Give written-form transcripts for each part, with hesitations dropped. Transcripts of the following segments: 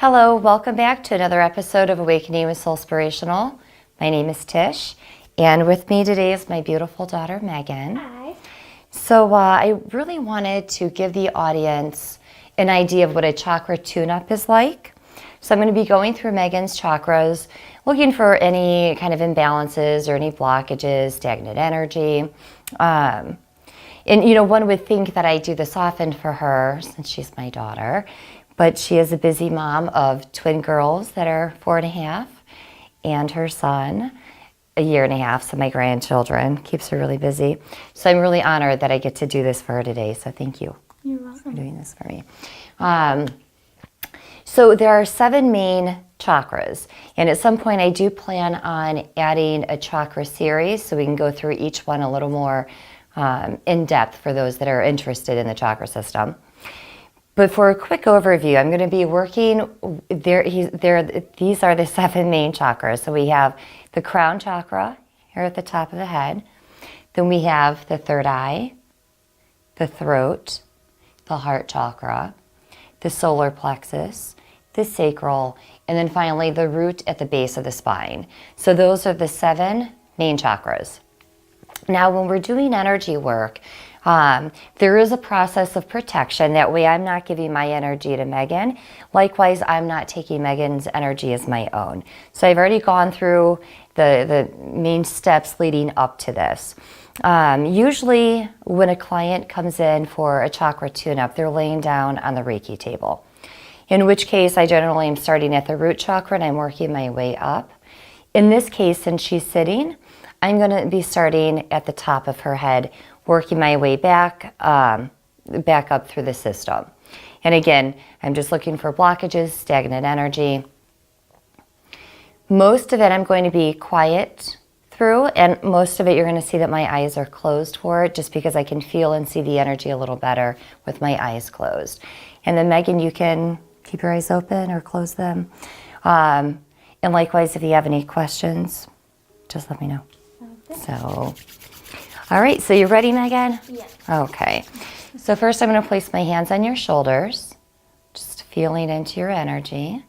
Hello, welcome back to another episode of Awakening with Soulspirational. My name is Tish, and with me today is my beautiful daughter, Megan. Hi. So I really wanted to give the audience an idea of what a chakra tune-up is like. So I'm going to be going through Megan's chakras, looking for any kind of imbalances or any blockages, stagnant energy. And one would think that I do this often for her since she's my daughter. But she is a busy mom of twin girls that are 4.5 and her son, 1.5 years, so my grandchildren. Keeps her really busy. So I'm really honored that I get to do this for her today, so thank you. You're welcome. For doing this for me. So there are 7 main chakras, and at some point I do plan on adding a chakra series so we can go through each one a little more in depth for those that are interested in the chakra system. But for a quick overview, I'm going to be working these are the 7 main chakras. So we have the crown chakra here at the top of the head. Then we have the third eye, the throat, the heart chakra, the solar plexus, the sacral, and then finally the root at the base of the spine. So those are the 7 main chakras. Now, when we're doing energy work, there is a process of protection. That way I'm not giving my energy to Megan. Likewise, I'm not taking Megan's energy as my own. So I've already gone through the main steps leading up to this. Usually when a client comes in for a chakra tune-up, they're laying down on the Reiki table. In which case, I generally am starting at the root chakra and I'm working my way up. In this case, since she's sitting, I'm going to be starting at the top of her head, working my way back up through the system. And again, I'm just looking for blockages, stagnant energy. Most of it I'm going to be quiet through, and most of it you're going to see that my eyes are closed for it, just because I can feel and see the energy a little better with my eyes closed. And then Megan, you can keep your eyes open or close them. And likewise, if you have any questions, just let me know. Okay. So, all right, so you ready, Megan? Yes. Okay. So first I'm going to place my hands on your shoulders, just feeling into your energy.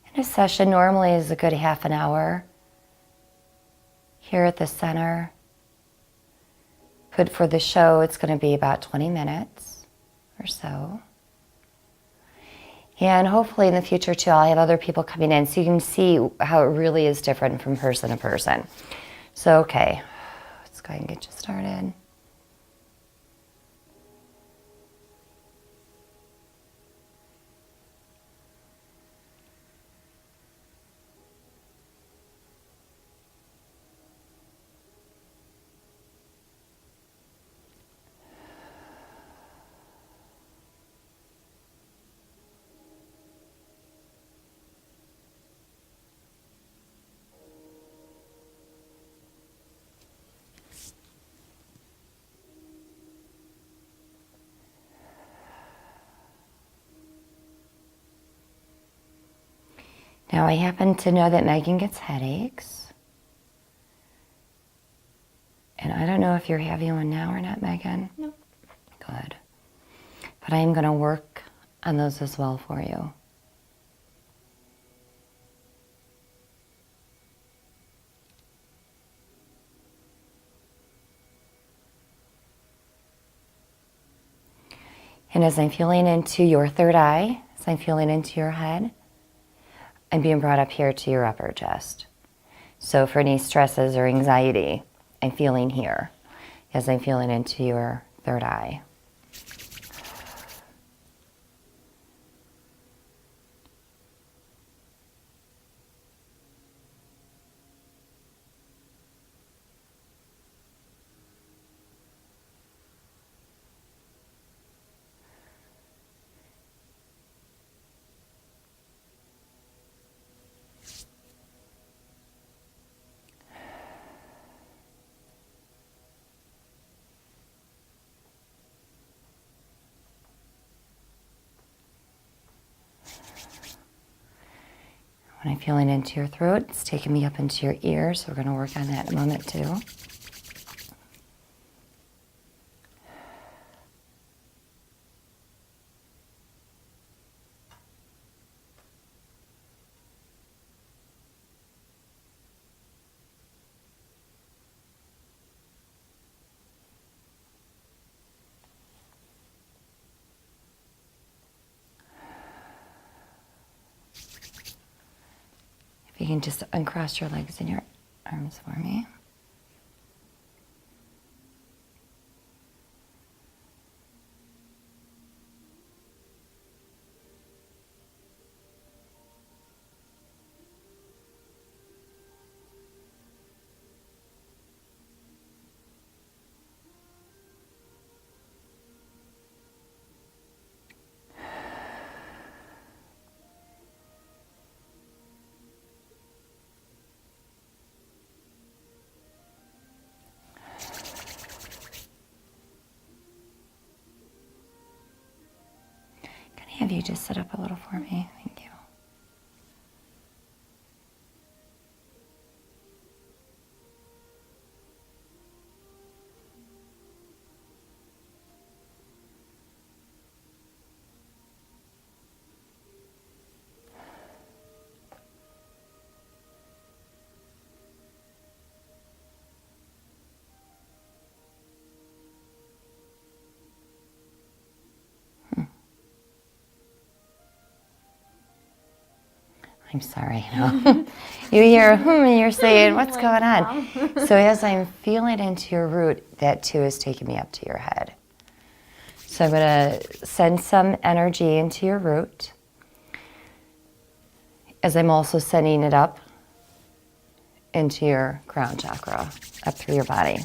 And a session normally is a good half an hour. Here at the center. But for the show, it's going to be about 20 minutes or so. And hopefully in the future too, I'll have other people coming in so you can see how it really is different from person to person. So, okay, let's go ahead and get you started. Now, I happen to know that Megan gets headaches. And I don't know if you're having one now or not, Megan. No. Good. But I am going to work on those as well for you. And as I'm feeling into your third eye, as I'm feeling into your head, I'm being brought up here to your upper chest. So for any stresses or anxiety, I'm feeling here as I'm feeling into your third eye. When I'm feeling into your throat, it's taking me up into your ears. So we're going to work on that in a moment too. If you can just uncross your legs and your arms for me. Have you just sit up a little for me? Thank you. I'm sorry. No. You hear and you're saying, what's going on? So as I'm feeling into your root, that too is taking me up to your head. So I'm going to send some energy into your root, as I'm also sending it up into your crown chakra, up through your body.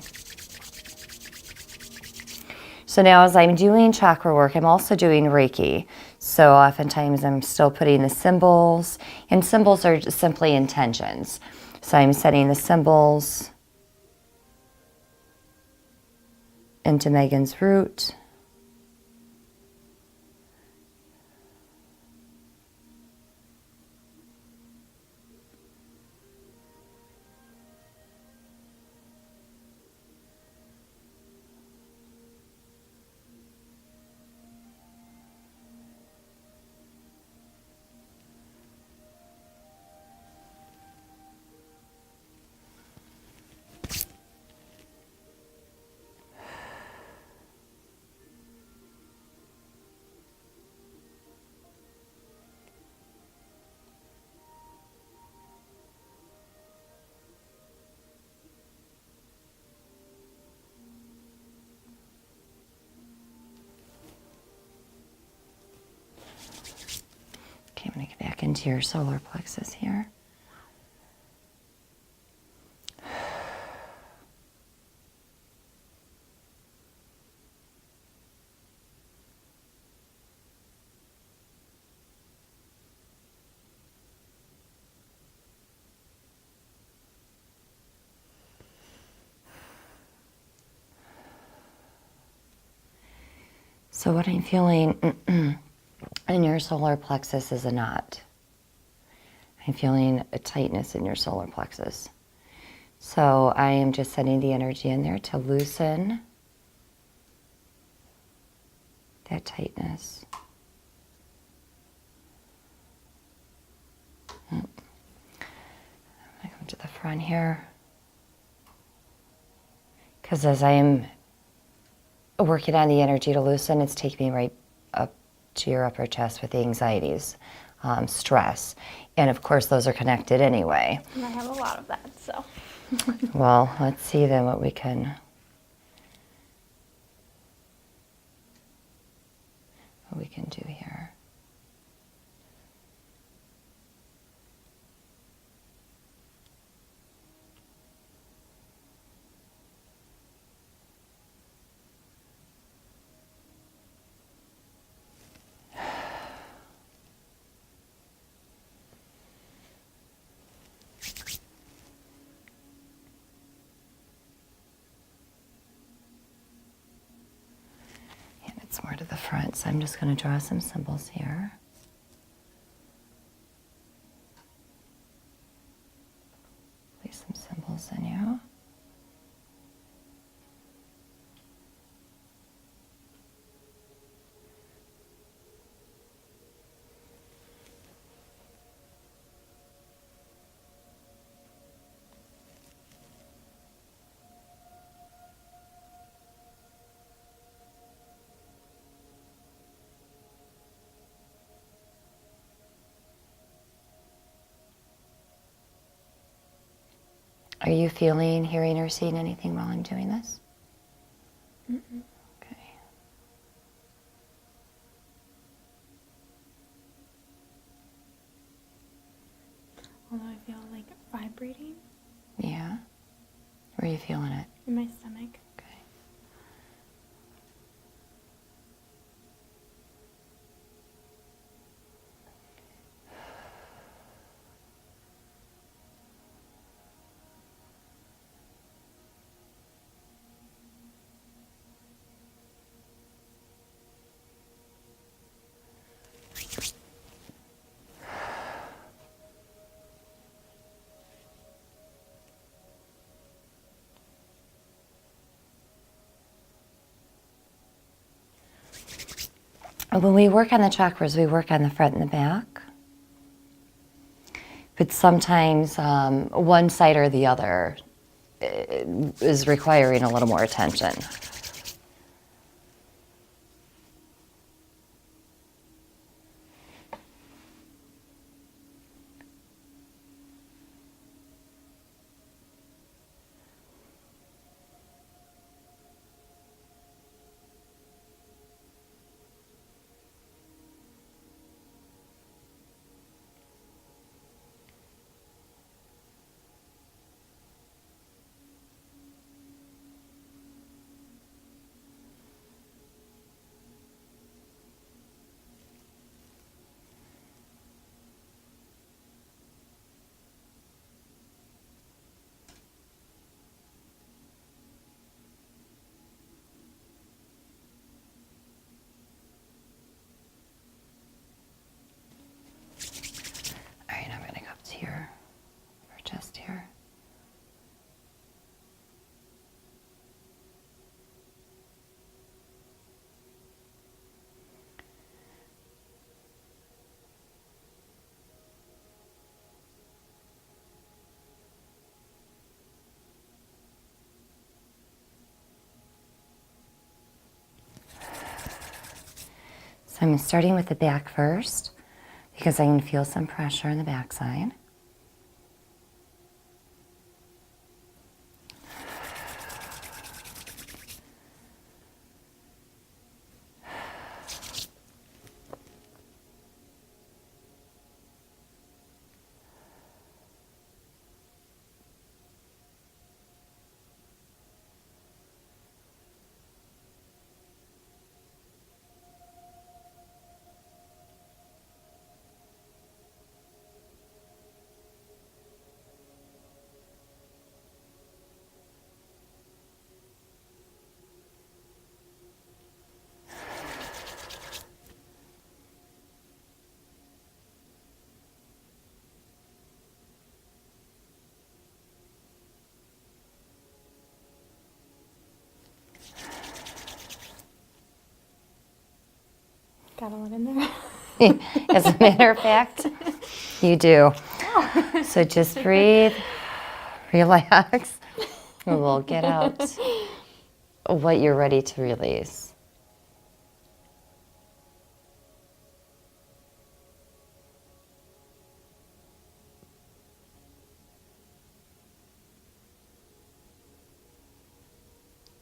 So now as I'm doing chakra work, I'm also doing Reiki. So oftentimes I'm still putting the symbols, and symbols are just simply intentions. So I'm setting the symbols into Megan's root. Okay, I'm going to get back into your solar plexus here. So what I'm feeling in your solar plexus is a knot. I'm feeling a tightness in your solar plexus. So I am just sending the energy in there to loosen that tightness. I'm going to come to the front here. Because as I am working on the energy to loosen, it's taking me right up to your upper chest with the anxieties, stress. And of course, those are connected anyway. And I have a lot of that, so. Well, let's see then what we can do here. It's more to the front, so I'm just going to draw some symbols here. some symbols in you. Are you feeling, hearing, or seeing anything while I'm doing this? Mm-mm. Okay. Although I feel like vibrating Yeah. Where are you feeling it? in my stomach. Okay. When we work on the chakras, we work on the front and the back. But sometimes one side or the other is requiring a little more attention. All right, I'm going to go up to your chest here. So I'm starting with the back first because I can feel some pressure in the backside. Got a lot in there. As a matter of fact, you do. Oh. So just breathe, relax, and we'll get out what you're ready to release.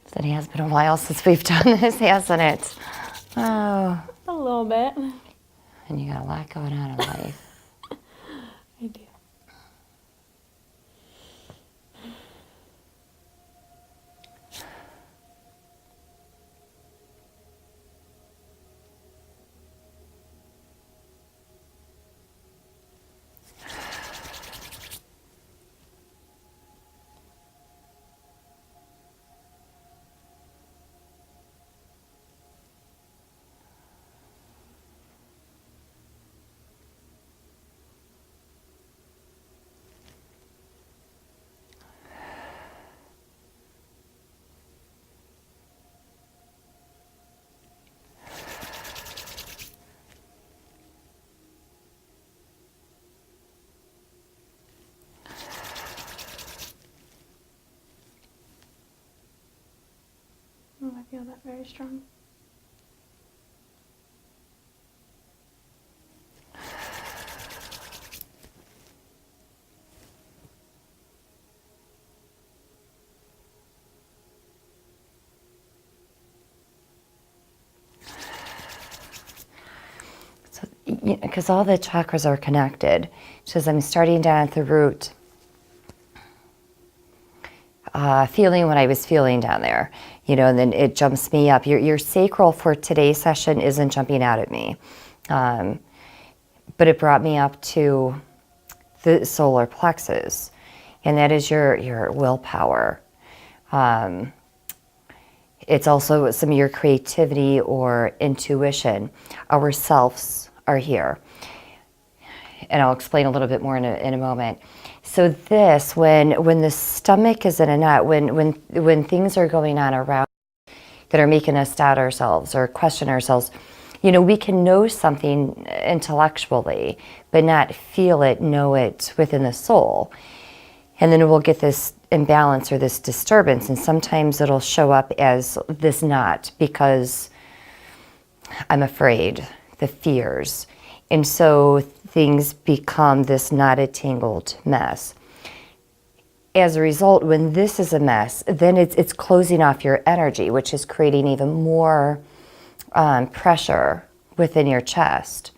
So it has been a while since we've done this, hasn't it? Oh, A little bit. and you got a lot going on in life. I do. feel that very strong. Because all the chakras are connected. So as I'm starting down at the root, feeling what I was feeling down there, and then it jumps me up. Your sacral for today's session isn't jumping out at me, but it brought me up to the solar plexus, and that is your willpower. It's also some of your creativity or intuition. Our selves are here. And I'll explain a little bit more in a moment. So this, when the stomach is in a knot, when things are going on around that are making us doubt ourselves or question ourselves, we can know something intellectually, but not feel it, know it within the soul. And then we'll get this imbalance or this disturbance, and sometimes it'll show up as this knot because I'm afraid, the fears. And so things become this knotted, tangled mess. As a result, when this is a mess, then it's closing off your energy, which is creating even more pressure within your chest,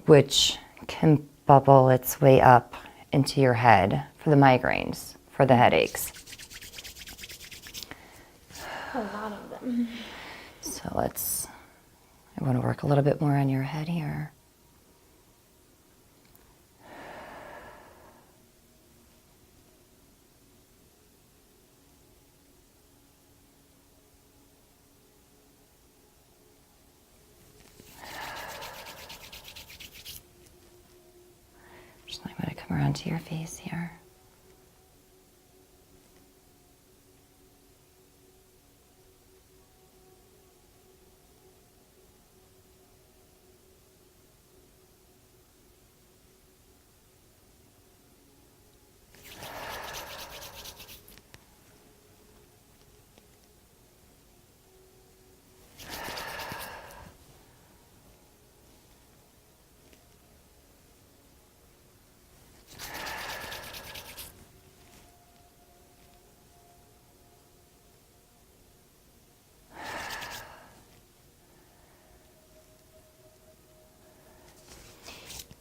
which can bubble its way up into your head for the migraines, for the headaches. A lot of them. So I want to work a little bit more on your head here. I'm going to come around to your face here.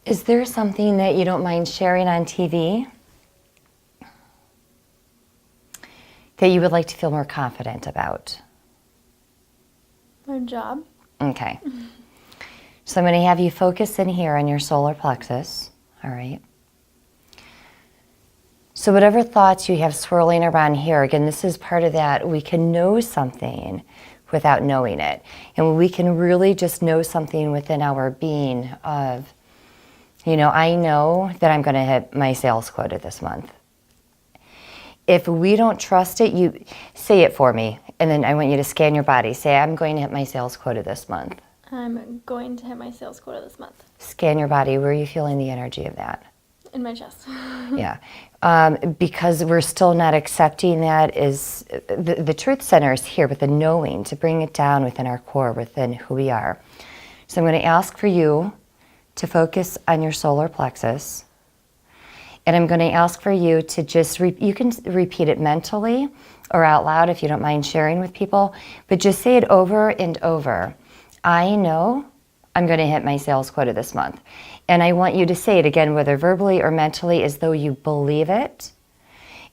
Is there something that you don't mind sharing on TV that you would like to feel more confident about? My job. Okay. So I'm going to have you focus in here on your solar plexus. All right. So whatever thoughts you have swirling around here, again, this is part of that. We can know something without knowing it. And we can really just know something within our being of, I know that I'm going to hit my sales quota this month. If we don't trust it, you say it for me. And then I want you to scan your body. Say, I'm going to hit my sales quota this month. I'm going to hit my sales quota this month. Scan your body. Where are you feeling the energy of that? In my chest. Yeah. Because we're still not accepting that is the truth center is here with the knowing to bring it down within our core, within who we are. So I'm going to ask for you to focus on your solar plexus. And I'm going to ask for you to just, you can repeat it mentally or out loud if you don't mind sharing with people, but just say it over and over. I know I'm going to hit my sales quota this month. And I want you to say it again, whether verbally or mentally, as though you believe it.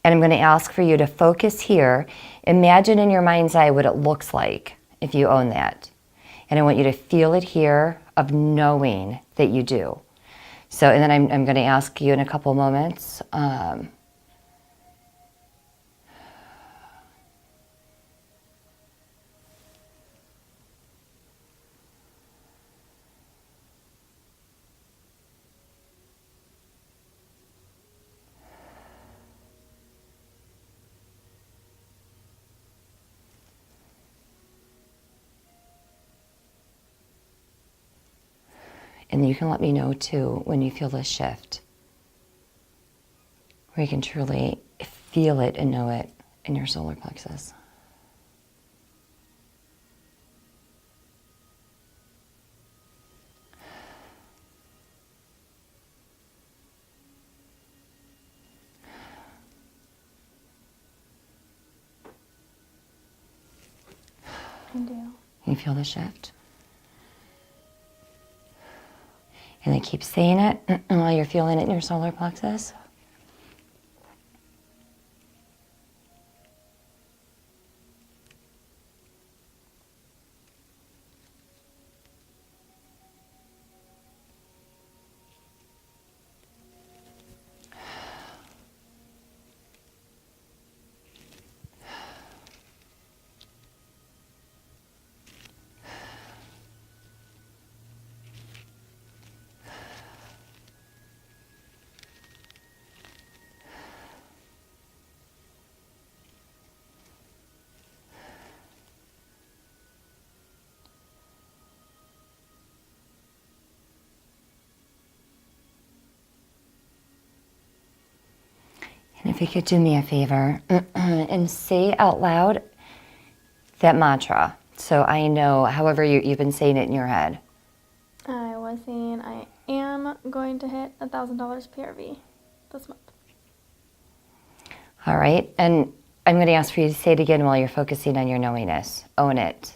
And I'm going to ask for you to focus here. Imagine in your mind's eye what it looks like if you own that. And I want you to feel it here of knowing that you do. So, and then I'm going to ask you in a couple moments. And you can let me know too when you feel this shift, where you can truly feel it and know it in your solar plexus. you feel the shift? And then keep saying it while you're feeling it in your solar plexus. And if you could do me a favor and say out loud that mantra. So I know, however you've been saying it in your head. I was saying I am going to hit $1,000 PRV this month. All right. And I'm going to ask for you to say it again while you're focusing on your knowingness. Own it.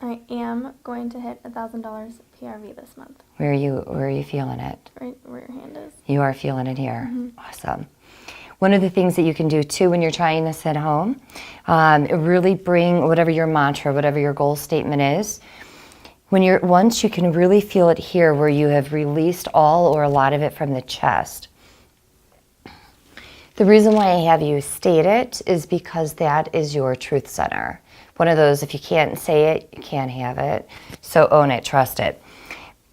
I am going to hit $1,000 PRV this month. Where are you feeling it? Right where your hand is. You are feeling it here. Awesome. One of the things that you can do too when you're trying this at home, really bring whatever your mantra, whatever your goal statement is. Once you can really feel it here where you have released all or a lot of it from the chest. The reason why I have you state it is because that is your truth center. One of those, if you can't say it, you can't have it. So own it, trust it.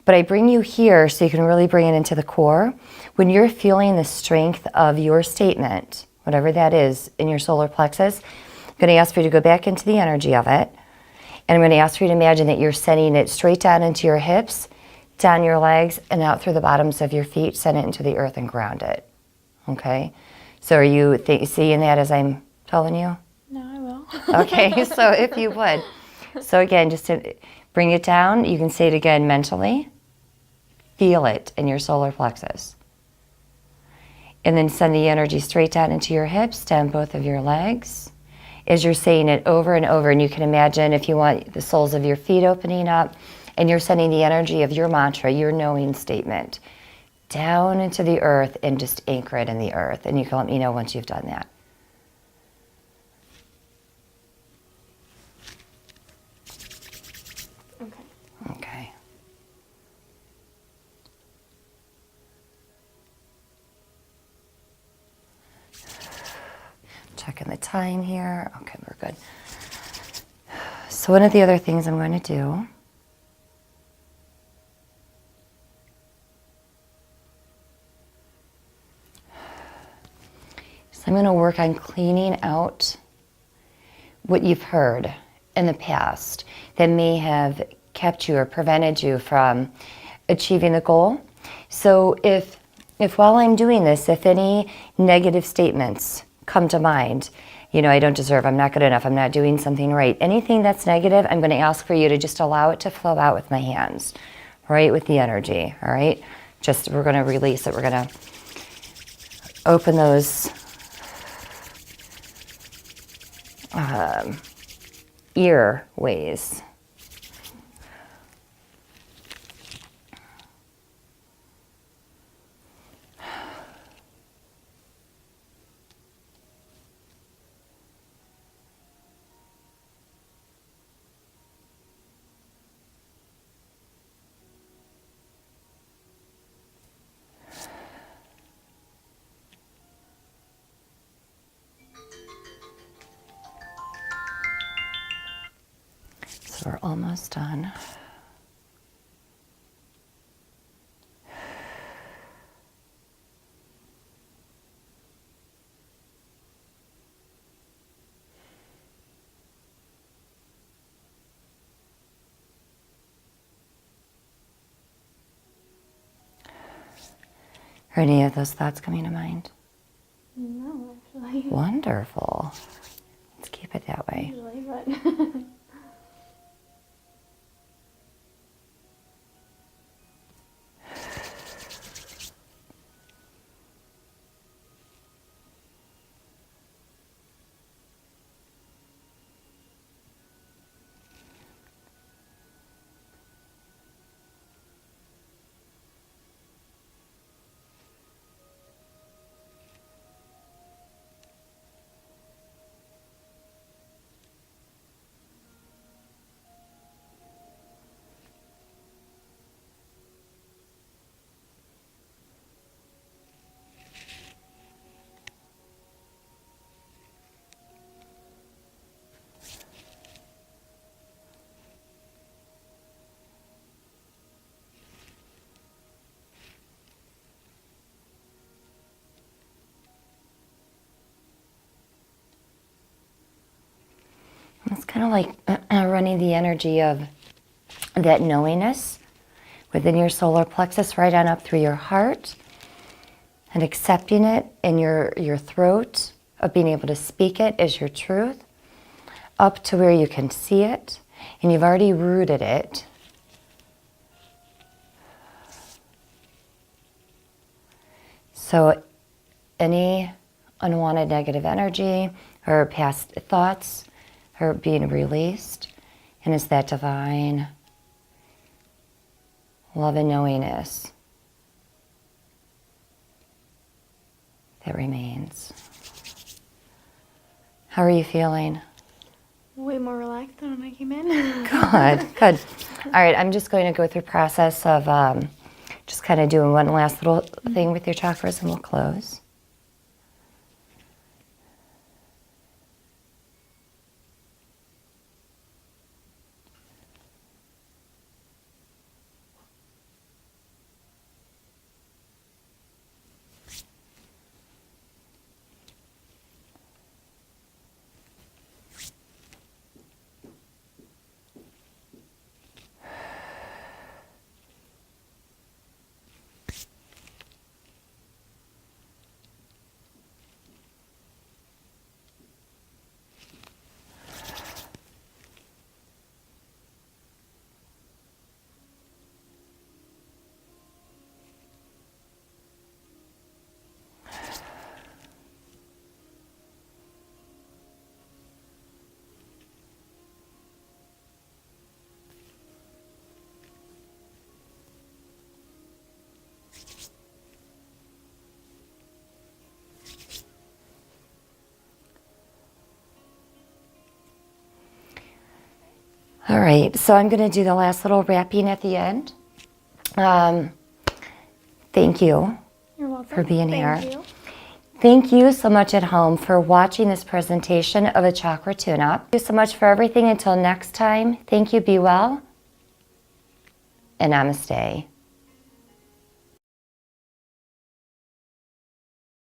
But I bring you here so you can really bring it into the core. When you're feeling the strength of your statement, whatever that is in your solar plexus, I'm going to ask for you to go back into the energy of it. And I'm going to ask for you to imagine that you're sending it straight down into your hips, down your legs, and out through the bottoms of your feet. Send it into the earth and ground it. Okay? So are you seeing that as I'm telling you? No, I will. Okay, so if you would. So again, just to bring it down, you can say it again mentally. Feel it in your solar plexus. And then send the energy straight down into your hips, down both of your legs. As you're saying it over and over, and you can imagine if you want the soles of your feet opening up, and you're sending the energy of your mantra, your knowing statement, down into the earth and just anchor it in the earth. And you can let me know once you've done that. Okay. Okay. Checking the time here. Okay, we're good. So one of the other things I'm going to do is I'm going to work on cleaning out what you've heard in the past that may have kept you or prevented you from achieving the goal. So if while I'm doing this, if any negative statements come to mind, I don't deserve, I'm not good enough, I'm not doing something right, anything that's negative, I'm going to ask for you to just allow it to flow out with my hands, right, with the energy, all right? We're going to release it. We're going to open those ear ways. So we're almost done. Are any of those thoughts coming to mind? No, actually. Wonderful. Let's keep it that way. Usually, but kind of like running the energy of that knowingness within your solar plexus right on up through your heart and accepting it in your throat, of being able to speak it as your truth, up to where you can see it, and you've already rooted it. So any unwanted negative energy or past thoughts are being released, and it's that divine love and knowingness that remains. How are you feeling? Way more relaxed than when I came in. Good, good. All right, I'm just going to go through the process of just kind of doing one last little thing with your chakras, and we'll close. All right, so I'm going to do the last little wrapping at the end. Thank you You're welcome. for being here. Thank you. Thank you so much at home for watching this presentation of a Chakra Tune-up. Thank you so much for everything. Until next time, thank you, be well, and namaste.